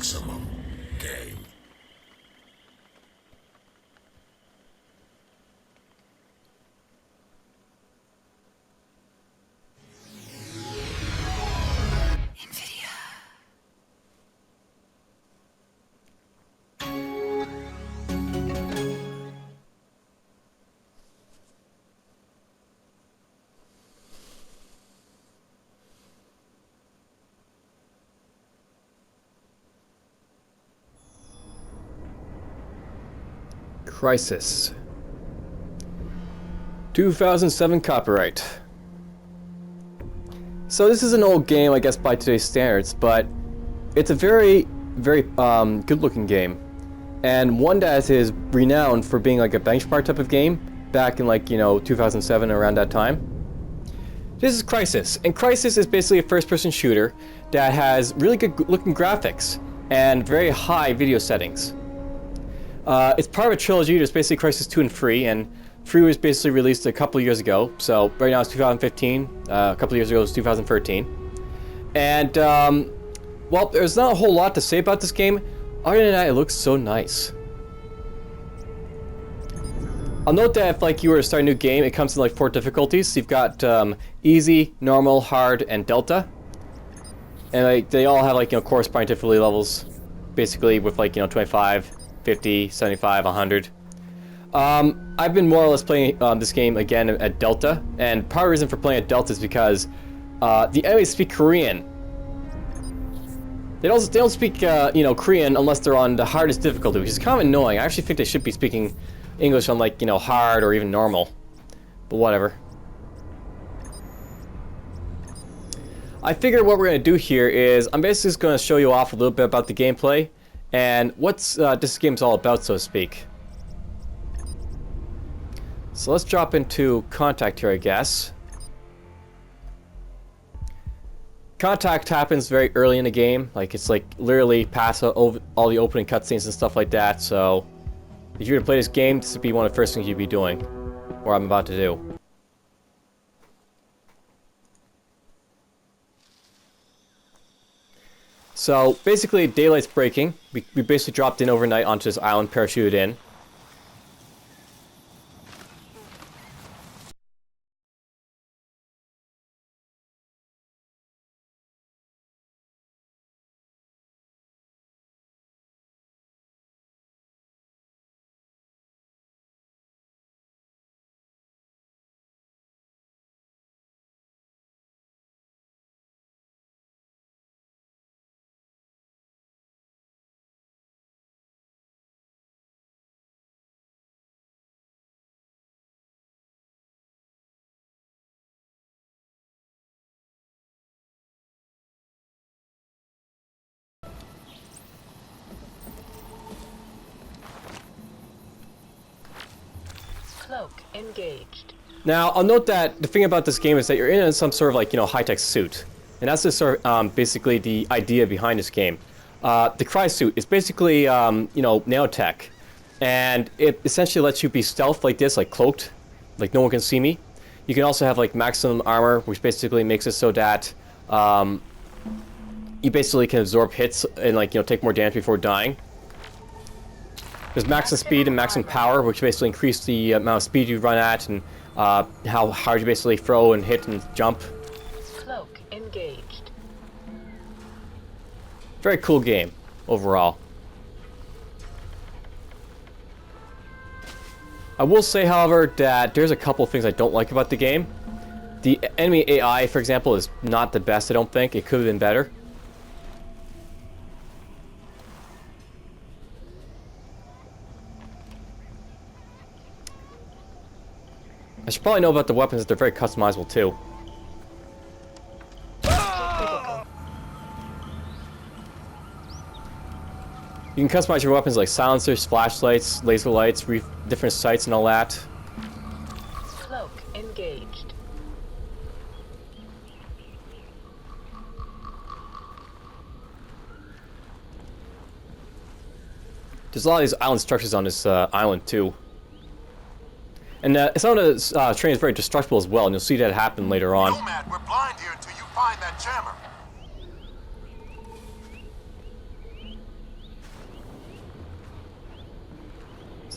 maximum gain. Crysis. 2007 copyright. So this is an old game, I guess, by today's standards, but it's a very good-looking game, and one that is renowned for being like a benchmark type of game back in, like, 2007, around that time. This is Crysis, and Crysis is basically a first-person shooter that has really good-looking graphics and very high video settings. It's part of a trilogy. There's basically Crysis 2 and 3, and 3 was basically released a couple of years ago, so right now it's 2015, a couple of years ago it was 2013. And, well, there's not a whole lot to say about this game, other than that it looks so nice. I'll note that if, like, you were to start a new game, it comes in, like, 4 difficulties. So you've got, easy, normal, hard, and delta. And, like, they all have, like, corresponding difficulty levels, basically with, like, 25, 50, 75, 100. I've been more or less playing this game again at Delta, and part of the reason for playing at Delta is because the enemies speak Korean. They don't speak Korean unless they're on the hardest difficulty, which is kind of annoying. I actually think they should be speaking English on, like, hard or even normal, but whatever. I figure what we're going to do here is I'm basically just going to show you off a little bit about the gameplay and what's this game's all about, so to speak. So let's drop into Contact here, I guess. Contact happens very early in the game, like it's like literally past all the opening cutscenes and stuff like that, so if you're to play this game, this would be one of the first things you'd be doing, what I'm about to do. So basically, daylight's breaking. We basically dropped in overnight onto this island, parachuted in. Cloak engaged. Now, I'll note that the thing about this game is that you're in some sort of, like, high-tech suit. And that's just sort of, basically the idea behind this game. The Crysis suit is basically, nanotech. And it essentially lets you be stealth like this, like cloaked, like no one can see me. You can also have, like, maximum armor, which basically makes it so that, you basically can absorb hits and, like, take more damage before dying. There's maximum speed and maximum power, which basically increase the amount of speed you run at and how hard you basically throw and hit and jump. Cloak engaged. Very cool game, overall. I will say, however, that there's a couple of things I don't like about the game. The enemy AI, for example, is not the best, I don't think. It could have been better. I should probably know about the weapons, that they're very customizable too. You can customize your weapons like silencers, flashlights, laser lights, different sights and all that. Cloak engaged. There's a lot of these island structures on this island too. And some of the terrain is very destructible as well, and you'll see that happen later on. Nomad, we're blind here until you find that jammer.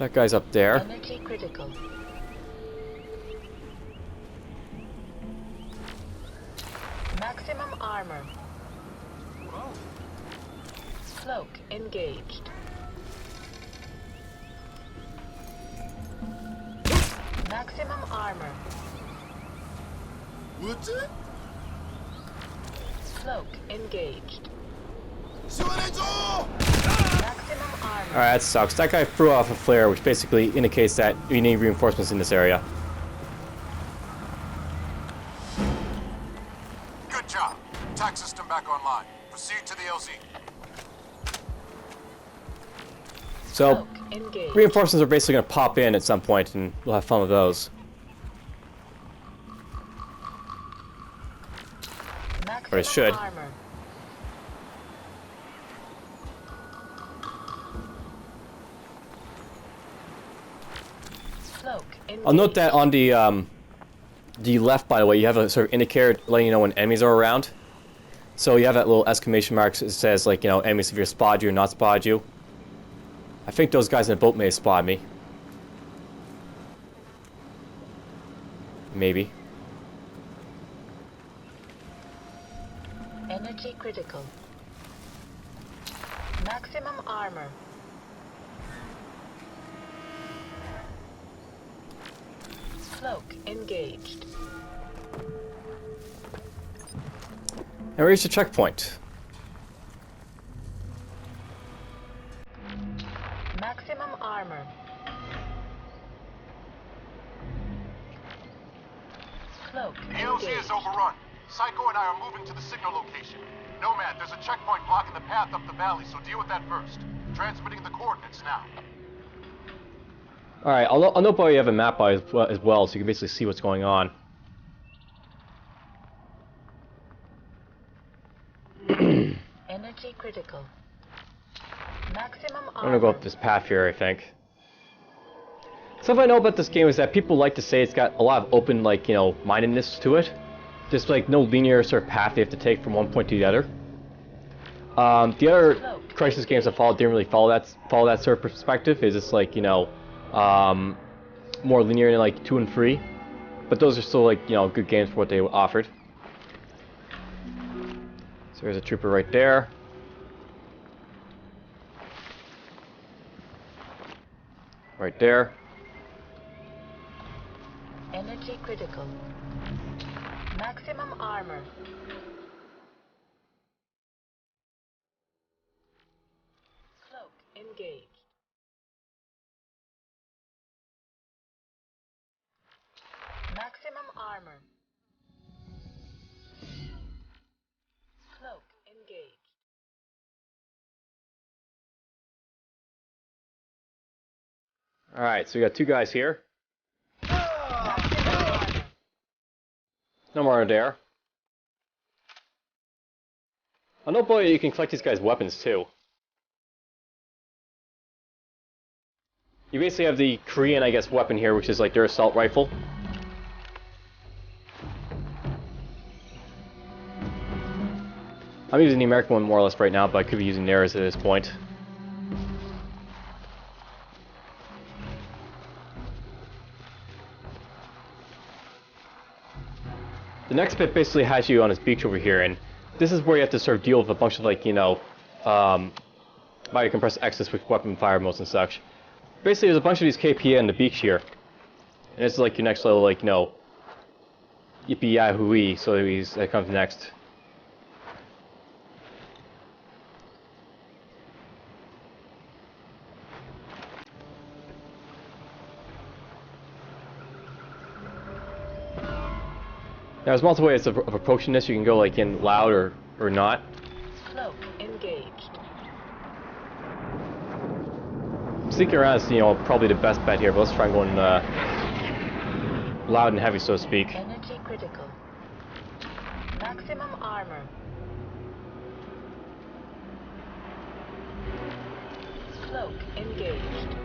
That guy's up there. Energy critical. Maximum armor. Cloak engaged. Maximum armor. Cloak engaged. Maximum armor. Alright, that sucks. That guy threw off a flare, which basically indicates that we need reinforcements in this area. Good job. Attack system back online. Proceed to the LZ. So, Cloak engaged. reinforcements are basically going to pop in at some point, and we'll have fun with those. Maximum Or it should. armor. Cloak engaged. I'll note that on the left, by the way, you have a sort of indicator letting you know when enemies are around. So you have that little exclamation mark that says, like, you know, enemies if you're spotted you or not spotted you. I think those guys in the boat may have spotted me. Maybe. Energy critical. Maximum armor. Cloak engaged. And reach the checkpoint. Maximum armor. Cloak The LZ engaged. is overrun. Psycho and I are moving to the signal location. Nomad, there's a checkpoint blocking the path up the valley, so deal with that first. Transmitting the coordinates now. Alright, I'll note why you have a map by as well, so you can basically see what's going on. Energy critical. Maximum I'm armor. gonna go up this path here, I think. Something I know about this game is that people like to say it's got a lot of open, like, you know, mindedness to it. There's, like, no linear sort of path they have to take from one point to the other. The other Crysis games I followed didn't really follow that sort of perspective. It's just, like, you know, more linear and, like, 2 and 3. But those are still, like, you know, good games for what they offered. So there's a trooper right there. Right there. Energy critical. Maximum armor. Cloak engaged. Maximum armor. Cloak engaged. Alright, so we got 2 guys here. Maximum armor. No more there. Oh no, boy, you can collect these guys' weapons too. You basically have the Korean, I guess, weapon here, which is like their assault rifle. I'm using the American one more or less right now, but I could be using theirs at this point. The next bit basically has you on this beach over here, and this is where you have to sort of deal with a bunch of, like, you know, compressed excess with weapon fire modes and such. Basically, there's a bunch of these KPA on the beach here, and this is like your next level, like, you know, yippee yahoo-wee, so that comes next. Now, there's multiple ways of approaching this. You can go, like, in loud or not. Cloak engaged. Sneaking around is, you know, probably the best bet here, but let's try going loud and heavy, so to speak. Energy critical. Maximum armor. Cloak engaged.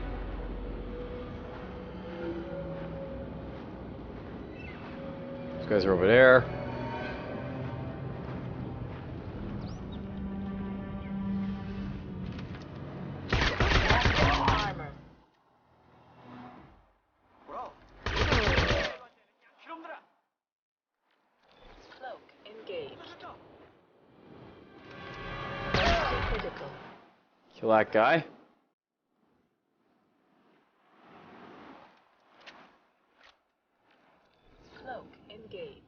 These guys are over there. Maximum armor. Kill that guy. Cloak engaged.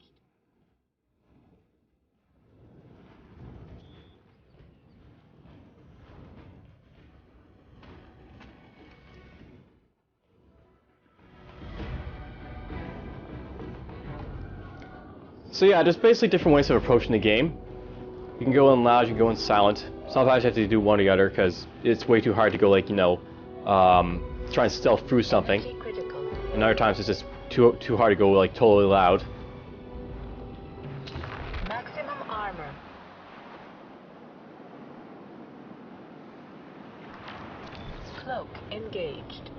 So yeah, there's basically different ways of approaching the game. You can go in loud, you can go in silent. Sometimes you have to do one or the other because it's way too hard to go like, you know, try and stealth through something. Energy critical. And other times it's just too hard to go like totally loud. Maximum armor. Cloak engaged.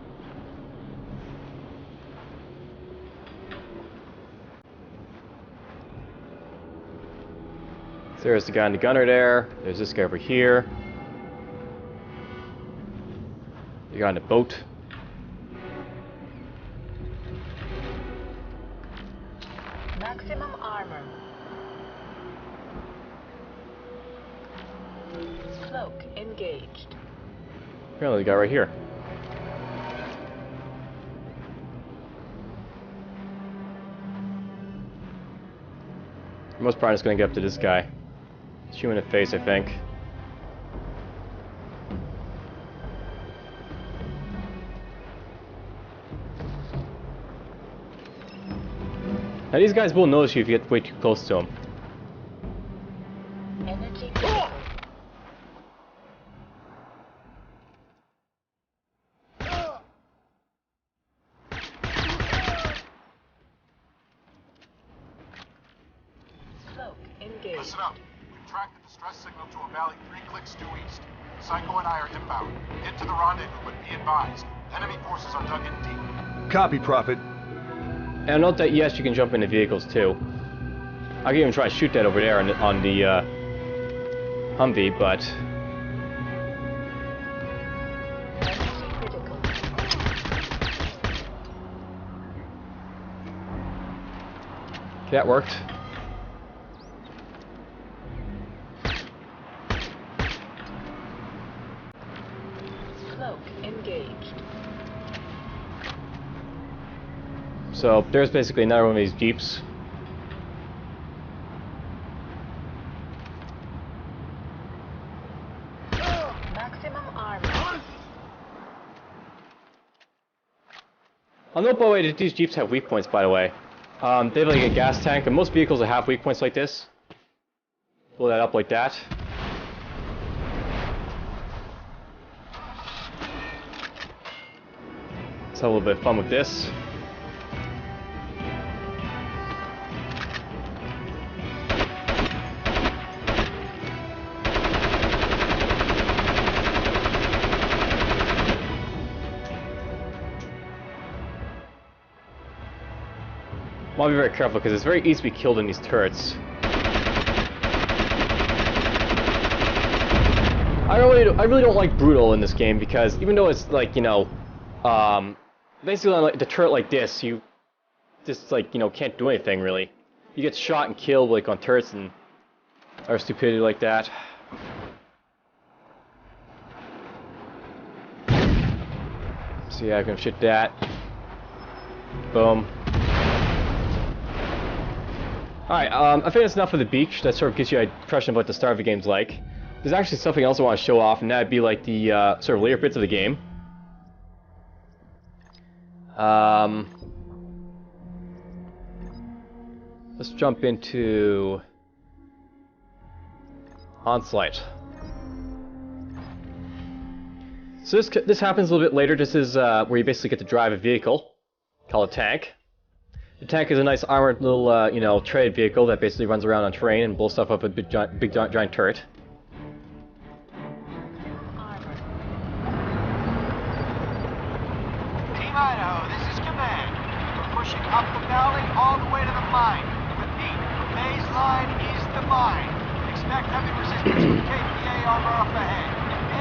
So there's the guy in the gunner there. There's this guy over here. The guy in the boat. Maximum armor. Cloak engaged. Apparently the guy right here. For the most part, I'm just gonna get up to this guy. Shoot him in the face, I think. Now these guys will notice you if you get way too close to them. Energy critical. Cloak engaged. Listen up. We've tracked the distress signal to a valley 3 clicks due east. Psycho and I are inbound. Get to the rendezvous, but be advised. Enemy forces are dug in deep. Copy, Prophet. And note that yes, you can jump into vehicles too. I can even try to shoot that over there on the Humvee, but Energy critical. okay, that worked. Cloak engaged. So there's basically another one of these jeeps. Maximum armor. I'll note by the way that these jeeps have weak points, by the way. They have like a gas tank, and most vehicles will have weak points like this. Blow that up like that. Let's have a little bit of fun with this. I want to be very careful because it's very easy to be killed in these turrets. I really don't like brutal in this game because even though it's like, you know, basically on like the turret like this, you just like, you know, can't do anything really. You get shot and killed like on turrets and or stupidity like that. So yeah, I'm gonna shoot that. Boom. Alright, I think that's enough for the beach. That sort of gives you an impression of what the start of the game's like. There's actually something else I want to show off, and that'd be like the sort of later bits of the game. Let's jump into Onslaught. So this happens a little bit later. This is where you basically get to drive a vehicle called a tank. The tank is a nice armored little, you know, treaded vehicle that basically runs around on terrain and blows stuff up with a big giant turret. Team Idaho, this is Command. We're pushing up the valley all the way to the mine. Repeat, phase line is the mine. Expect heavy resistance from KPA armor up ahead.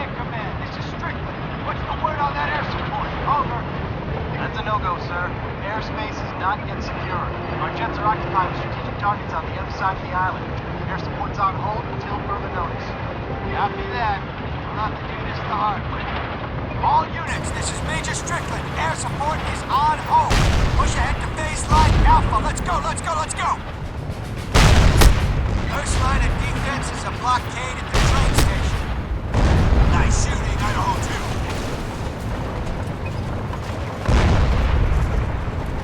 And Command, this is Strickland. What's the word on that air support? Over. That's a no-go, sir. Airspace is not yet secure. Our jets are occupying strategic targets on the other side of the island. Air support's on hold until further notice. Copy that. not to do this the hard way. All units, this is Major Strickland. Air support is on hold. Push ahead to phase line Alpha. Let's go, let's go, let's go! First line of defense is a blockade at the train station. Nice shooting, Idaho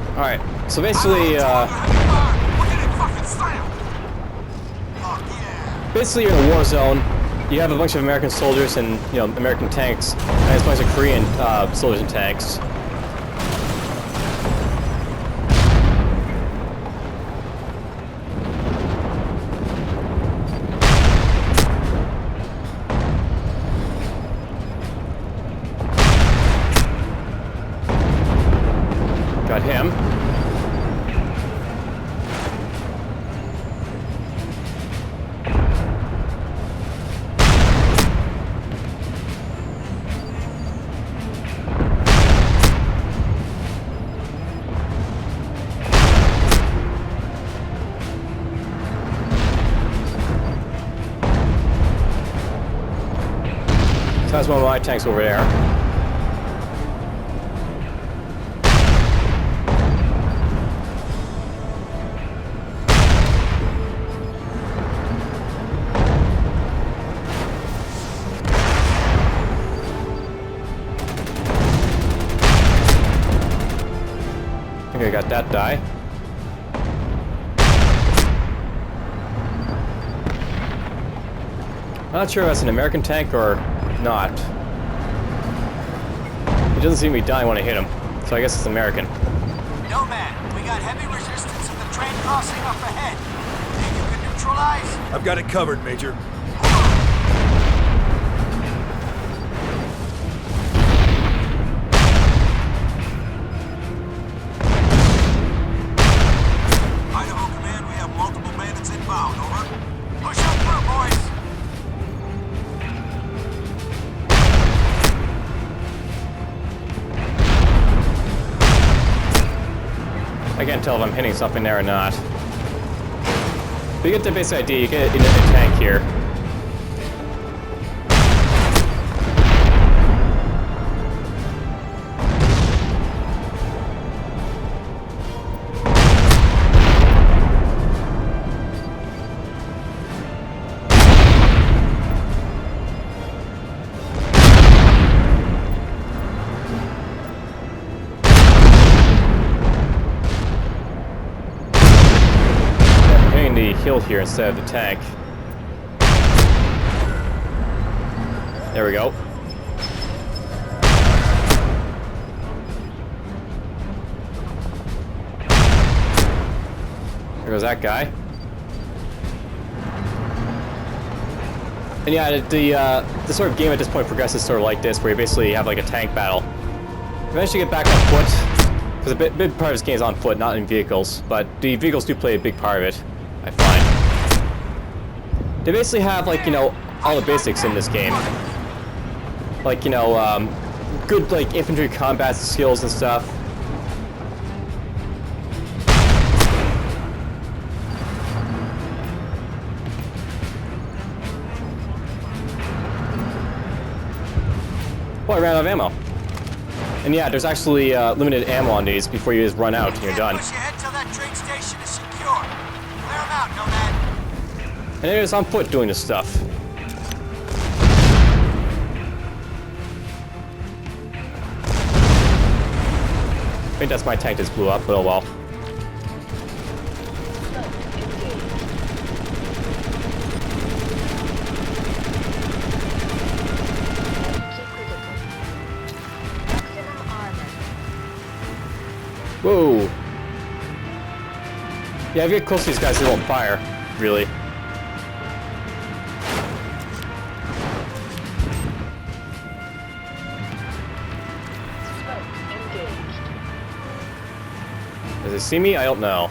2. Alright, so basically, basically you're in a war zone. You have a bunch of American soldiers and, you know, American tanks, and a bunch of Korean soldiers and tanks. Got him. So that's one of my tanks over there. I think I got that die. I'm not sure if that's an American tank or not. He doesn't seem to be dying when I hit him, so I guess it's American. Nomad, we got heavy resistance at the train crossing up ahead. Think you can neutralize? I've got it covered, Major. Idaho Command, we have multiple bandits inbound, over. Push up through, boys! I can't tell if I'm hitting something there or not. But you get the basic idea, you get in a tank here. The hill here instead of the tank. There we go. There goes that guy. And yeah, the sort of game at this point progresses sort of like this, where you basically have like a tank battle. Eventually get back on foot, because a big part of this game is on foot, not in vehicles, but the vehicles do play a big part of it, I find. They basically have, like, you know, all the basics in this game. Like, you know, good, like, infantry combat skills and stuff. Well, I ran out of ammo. And yeah, there's actually limited ammo on these before you just run out and you're done. Push ahead till that train station is secure. Clear them out, Nomad. And it is on foot doing this stuff. I think that's my tank just blew up, but oh well. Whoa! Yeah, if you get close to these guys, they won't fire, really. Does it see me? I don't know.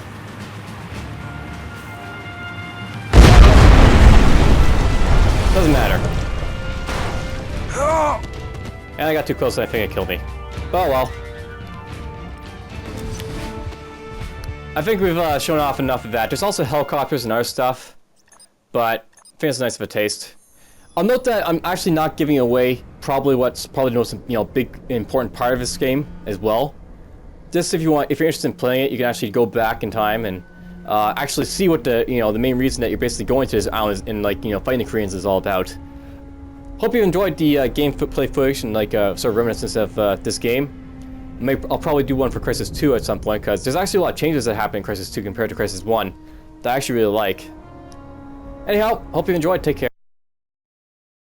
Doesn't matter. And I got too close and I think it killed me. Oh well. I think we've shown off enough of that. There's also helicopters and other stuff, but I think it's nice of a taste. I'll note that I'm actually not giving away probably what's probably the most big important part of this game as well. Just if you're interested in playing it, you can actually go back in time and actually see what the the main reason that you're basically going to this island and fighting the Koreans is all about. Hope you enjoyed the gameplay footage and sort of reminiscence of this game. I'll probably do one for Crysis 2 at some point because there's actually a lot of changes that happen in Crysis 2 compared to Crysis 1 that I actually really like. Anyhow, hope you enjoyed. Take care.